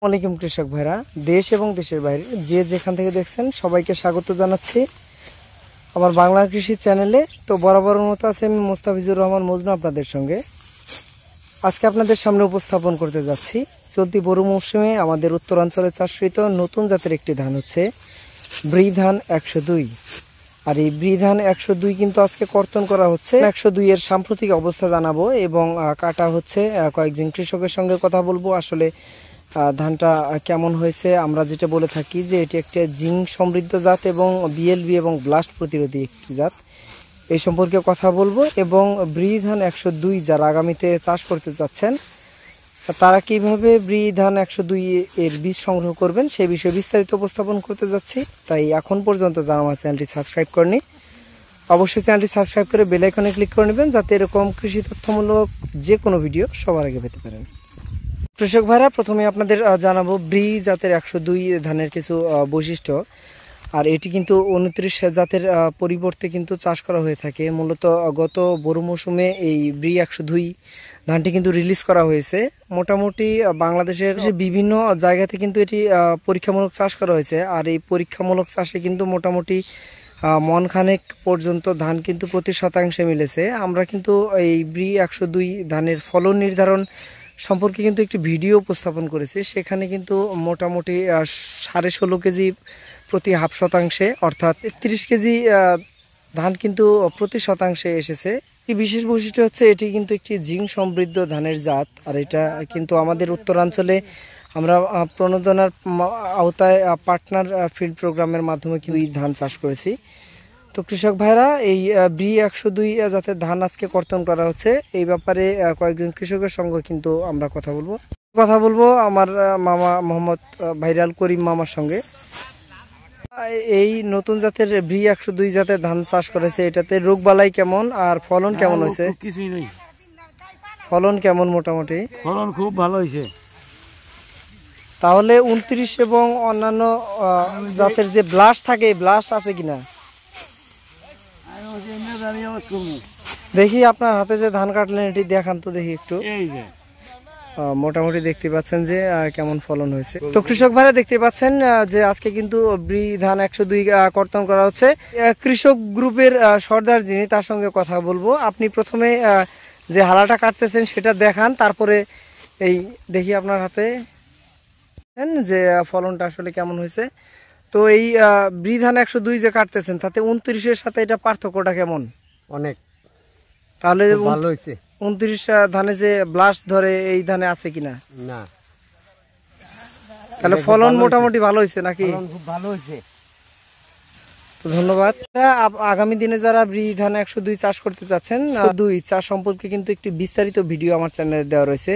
আসসালামু আলাইকুম কৃষক ভাইরা, দেশ এবং দেশের বাইরে যে যেখান থেকে দেখছেন সবাইকে স্বাগত জানাচ্ছি আমার বাংলা কৃষি চ্যানেলে। তো বরাবরের মতো আছে আমি মোস্তাফিজুর রহমান মজনু আপনাদের সঙ্গে। আজকে আপনাদের সামনে উপস্থাপন করতে যাচ্ছি চলতি বোরো মৌসুমে আমাদের উত্তরাঞ্চলে চাষকৃত নতুন জাতের একটি ধান হচ্ছে ব্রি ধান 102। আর এই ব্রি ধান 102 কিন্তু আজকে কর্তন করা হচ্ছে। 102 এর সাম্প্রতিক অবস্থা জানাবো এবং কাটা হচ্ছে। কয়েকজন কৃষকের সঙ্গে কথা বলবো আসলে ধানটা কেমন হয়েছে। আমরা যেটা বলে থাকি যে এটি একটি জিঙ্ক সমৃদ্ধ জাত এবং বিএলবি এবং ব্লাস্ট প্রতিরোধী একটি জাত, এই সম্পর্কে কথা বলবো। এবং ব্রি ধান 102 যারা আগামীতে চাষ করতে চাচ্ছেন তারা কিভাবে ব্রি ধান 102 এর বীজ সংগ্রহ করবেন সেই বিষয়ে বিস্তারিত উপস্থাপন করতে যাচ্ছি। তাই এখন পর্যন্ত যারা আমার চ্যানেলটি সাবস্ক্রাইব করেনি অবশ্যই চ্যানেলটি সাবস্ক্রাইব করে বেল আইকনে ক্লিক করে নেবেন যাতে এরকম কৃষি তথ্যমূলক যে কোনো ভিডিও সবার আগে পেতে পারেন। কৃষক ভাইরা, প্রথমে আপনাদের জানাবো ব্রি জাতের 102 ধানের কিছু বৈশিষ্ট্য। আর এটি কিন্তু 29 জাতের পরিবর্তে কিন্তু চাষ করা হয়ে থাকে। মূলত গত বোরো মৌসুমে এই ব্রি 102 ধানটি কিন্তু রিলিজ করা হয়েছে। মোটামুটি বাংলাদেশের বিভিন্ন জায়গাতে কিন্তু এটি পরীক্ষামূলক চাষ করা হয়েছে। আর এই পরীক্ষামূলক চাষে কিন্তু মোটামুটি মনখানেক পর্যন্ত ধান কিন্তু প্রতি শতাংশে মিলেছে। আমরা কিন্তু এই ব্রি 102 ধানের ফলন নির্ধারণ সম্পর্কে কিন্তু একটি ভিডিও উপস্থাপন করেছি। সেখানে কিন্তু মোটামুটি 16.5 কেজি প্রতি হাফ শতাংশে অর্থাৎ 30 কেজি ধান কিন্তু প্রতি শতাংশে এসেছে। একটি বিশেষ বৈশিষ্ট্য হচ্ছে এটি কিন্তু একটি জিঙ্ক সমৃদ্ধ ধানের জাত। আর এটা কিন্তু আমাদের উত্তরাঞ্চলে আমরা প্রণোদনার আওতায় পার্টনার ফিল্ড প্রোগ্রামের মাধ্যমে কিন্তু এই ধান চাষ করেছি। তো কৃষক ভাইরা, এই ব্রি 102 জাতের ধান আজকে কর্তন করা হচ্ছে। এই ব্যাপারে কয়েকজন কৃষকের সঙ্গে কিন্তু আমরা কথা বলবো আমার মামা মোহাম্মদ ভাইরাল করিম মামার সঙ্গে। এই নতুন জাতের ব্রি 102 জাতের ধান চাষ করেছে, এটাতে রোগবালাই কেমন আর ফলন কেমন হয়েছে? কিছুই নেই। ফলন কেমন? মোটামুটি ফলন খুব ভালো হয়েছে। তাহলে 29 এবং অন্যান্য জাতের যে ব্লাস্ট থাকে, ব্লাস্ট আছে কিনা দেখি। আপনার হাতে যে ধান কাটলেন এটি দেখান তো দেখি একটু। মোটামুটি দেখতে পাচ্ছেন যে কেমন ফলন হয়েছে। তো কৃষক ভাইরা দেখতে পাচ্ছেন যে আজকে কিন্তু ব্রি ধান 102 কর্তন করা হচ্ছে। কৃষক গ্রুপের সর্দার যিনি, তার সঙ্গে কথা বলবো। আপনি প্রথমে যে হালাটা কাটতেছেন সেটা দেখান, তারপরে এই দেখি আপনার হাতে যে ফলনটা আসলে কেমন হয়েছে। তো এই ব্রি ধান 102 যে কাটতেছেন তাতে 29-এর সাথে এটা পার্থক্যটা কেমন? অনেক। তাহলে ভালো হয়েছে। 29 ধানে যে ব্লাস্ট ধরে এই ধানে আছে কিনা? না। তাহলে ফলন মোটামুটি ভালো হয়েছে নাকি? খুব ভালো হয়েছে। তো ধন্যবাদ। আগামী দিনে যারা ব্রি ধান 102 চাষ করতে চাচ্ছেন, 2 চাষ সম্পর্কে কিন্তু একটি বিস্তারিত ভিডিও আমার চ্যানেলে দেওয়া রয়েছে,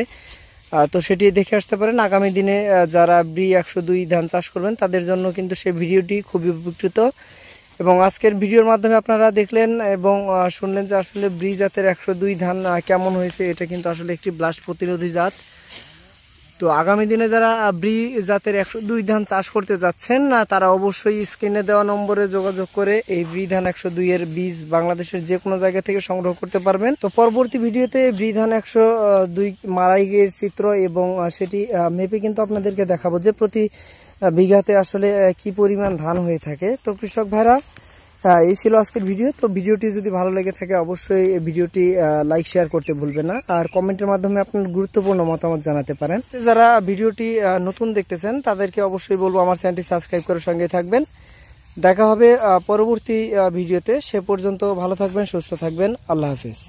তো সেটি দেখে আসতে পারেন। আগামী দিনে যারা ব্রি 102 ধান চাষ করবেন তাদের জন্য কিন্তু সেই ভিডিওটি খুবই উপকৃত। এবং আজকের ভিডিওর মাধ্যমে আপনারা দেখলেন এবং শুনলেন যে আসলে ব্রি জাতের 102 ধান কেমন হয়েছে। এটা কিন্তু আসলে একটি ব্লাস্ট প্রতিরোধী জাত। তো আগামী দিনে যারা ব্রি জাতের 102 ধান চাষ করতে যাচ্ছেন তারা অবশ্যই স্ক্রিনে দেওয়া নম্বরে যোগাযোগ করে এই ব্রি ধান 102 এর বীজ বাংলাদেশের যে কোনো জায়গা থেকে সংগ্রহ করতে পারবেন। তো পরবর্তী ভিডিওতে ব্রি ধান 102 মারাইয়ের চিত্র এবং সেটি মেপে কিন্তু আপনাদেরকে দেখাবো যে প্রতি বিঘাতে আসলে কি পরিমাণ ধান হয়ে থাকে। তো কৃষক ভাইরা, এই ছিল আজকের ভিডিও। তো ভিডিওটি যদি ভালো লেগে থাকে অবশ্যই ভিডিওটি লাইক শেয়ার করতে ভুলবেন না, আর কমেন্টের মাধ্যমে আপনার গুরুত্বপূর্ণ মতামত জানাতে পারেন। যারা ভিডিওটি নতুন দেখতেছেন তাদেরকে অবশ্যই বলবো আমার চ্যানেলটি সাবস্ক্রাইব করে সঙ্গে থাকবেন। দেখা হবে পরবর্তী ভিডিওতে। সে পর্যন্ত ভালো থাকবেন, সুস্থ থাকবেন। আল্লাহ হাফেজ।